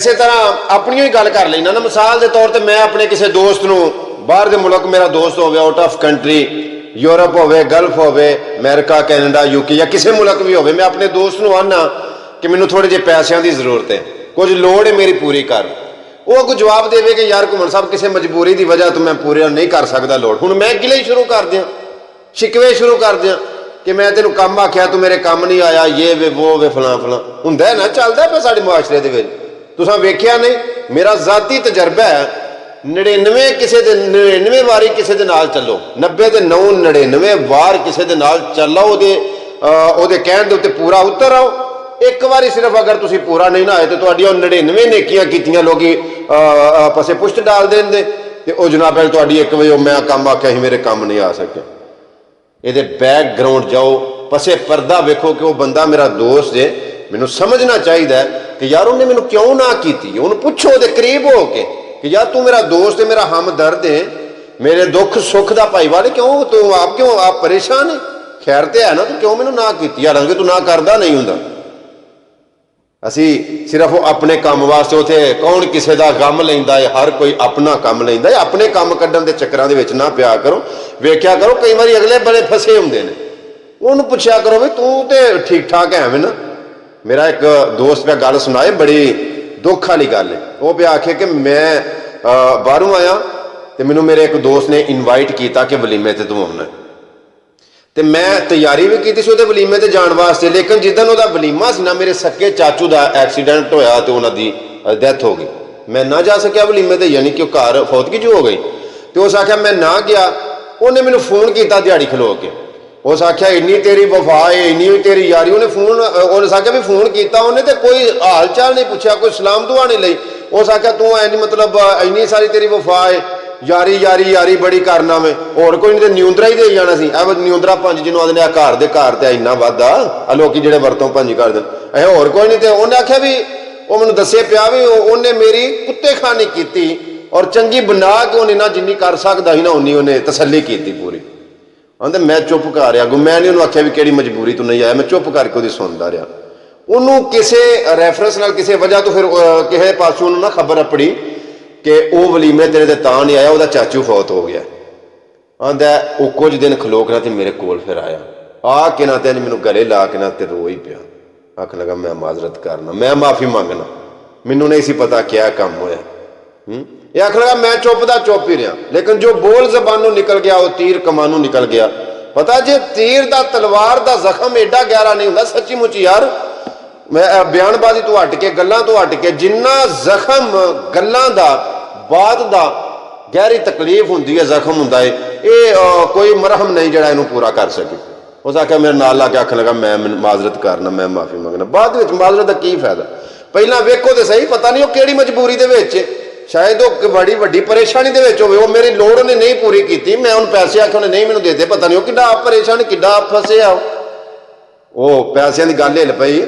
इसे तरह अपनी ही गल कर लेना ना, मिसाल के तौर पर मैं अपने किसी दोस्त नूं बाहर के मुल्क, मेरा दोस्त हो आउट ऑफ कंट्री, यूरोप हो, गल्फ हो, अमेरिका, कैनेडा, यूके या किसी मुल्क भी हो, मैं अपने दोस्त नूं आना कि मैनूं थोड़े जे पैसों की जरूरत है, कुछ लोड़ है मेरी पूरी कर, वो अगों जवाब देवे कि यार घुमन साहब किसी मजबूरी की वजह तो मैं पूरी नहीं कर सकता लोड़। हुण मैं गिले ही शुरू कर दियां, शिकवे शुरू कर दियां कि मैं तेनों काम आख्या तू मेरे काम नहीं आया, ये वे वो वे फलां फलां। हुंदा है ना, चलदा पिया साडे मुआशरे दे विच, तुसां वेख्या नहीं, मेरा जाती तजर्बा है 99 किसी दे 99 वारी किसी दे नाल चलो, 90 ते 99 वार किसी दे नाल चलो, ओहदे कहण दे उत्ते पूरा उतर आओ। एक बारी सिर्फ अगर तुसी पूरा नहीं ना आए तो तुहाडी 99 नेकियां कीतियां लोग पसे पुष्ट डाल देंदे ते ओ जनाब तुहाडी एक वजह मैं काम आख्या ही मेरे काम नहीं आ सके। ये बैकग्राउंड जाओ, पसे पर्दा वेखो कि वह बंदा मेरा दोस्त है, मैनू समझना चाहिए कि यार उन्हें मैनू क्यों ना की, उन्हें पूछो वो करीब हो के कि यार तू मेरा दोस्त है, मेरा हमदर्द है, मेरे दुख सुख का भाईवाल, क्यों आप परेशान है, खैर तो है ना, तू क्यों मैनू ना की, यार तू ना करदा नहीं हुंदा। असी सिर्फ अपने काम वास्ते उथे कौन किसी का गम लैंदा है, हर कोई अपना काम लैंदा है, अपने काम कड्ढण दे चक्करां दे विच ना पिया करो। वेख्या करो कई बार अगले बड़े फसे हुंदे ने, उन्होंने पुछया करो भी तू तो ठीक ठाक है ना। मेरा एक दोस्त पे गल सुनाए, बड़ी दुख वाली गल है, वो पे आखे कि मैं बाहरों आया तो मैनू मेरे एक दोस्त ने इनवाइट किया कि वलीमे ते तू आउणा, तो मैं तैयारी भी की सी वलीमे ते जाण वास्ते, लेकिन जिदन वह वलीमा से ना मेरे सक्के चाचू का एक्सीडेंट होया तो उन्होंने डेथ हो गई, मैं ना जा सकिया वलीमे ते, यानी कि घर फौतगी जो हो गई। तो उस आख्या मैं ना गया, उन्हें मैनू फोन किया दिहाड़ी खलो के, उस आख्या इन्नी तेरी वफा है, इन्नी तेरी यारी, उन्हें फोन उस आख्या भी फोन किया उन्हें तो कोई हाल चाल नहीं पूछा, कोई सलाम दुआ नहीं लई। उस आख्या तू ऐ मतलब इन्नी सारी तेरी वफा है, यारी यारी यारी बड़ी करना में, होर कोई नहीं तो न्यूंदरा ही दे जाना सी, न्यूंदरा पंज जिन्हों आदि घर दे घर तो इन्ना वादा लोग जो वरतों पंज कर दे, होर कोई नहीं। तो उन्हें आख्या भी वो मैंने दसे पिया भी उन्हें मेरी कुत्ते खानी की और चंगी बना के उन्हें ना जिन्नी कर सकता ही ना उन्नी उन्हें तसल्ली की पूरी। आंदे मैं चुप कर रहा, अगों मैं नहीं उन्होंने आख्या भी कि मजबूरी तो नहीं आया, मैं चुप करके वो सुनता रहा। उन्होंने किसी रैफरेंस नाल किसी वजह तो फिर किसी पासों ना खबर अपनी कि वह वलीमे तेरे ते तां नहीं आया, वह चाचू फौत हो गया। आंदा वो कुछ दिन खलो के ना मेरे कोल फिर आया, आके ना तेन मैनू गले ला के ना ते रो ही पिया, आख लगा मैं माजरत करना, मैं माफ़ी मंगना, मैनू नहीं सी पता क्या काम होया। ये आख लगा मैं चुप दा चुप ही रहा, लेकिन जो बोल जबानों निकल गया वो तीर कमानों निकल गया। पता जे तीर दा तलवार दा जख्म एडा गहरा नहीं होंदा, सच्ची मुची यार मैं बयानबाजी तो हट के गल्लां तो हट के जिन्ना जख्म गल्लां दा बात दा गहरी तकलीफ होंदी है, जख्म होंदा है, ये कोई मरहम नहीं जिहड़ा इहनूं पूरा कर सके। उस आख्या मेरे नाल ला के आखन लगा मैं माजरत करना, मैं माफ़ी मंगना। बाद विच माजरत दा की फायदा, पहला वेखो तो सही, पता नहीं वो किहड़ी मजबूरी दे विच, शायद वो बड़ी वड्डी परेशानी दे विच होवे, वो मेरी लोड़ उन्हें नहीं पूरी की, मैं उन्हें पैसे आखे उन्हें नहीं मैनूं देते, पता नहीं वो किड्डा आप परेशान किड्डा आप फसे आ, वो पैसों की गल हिल पई।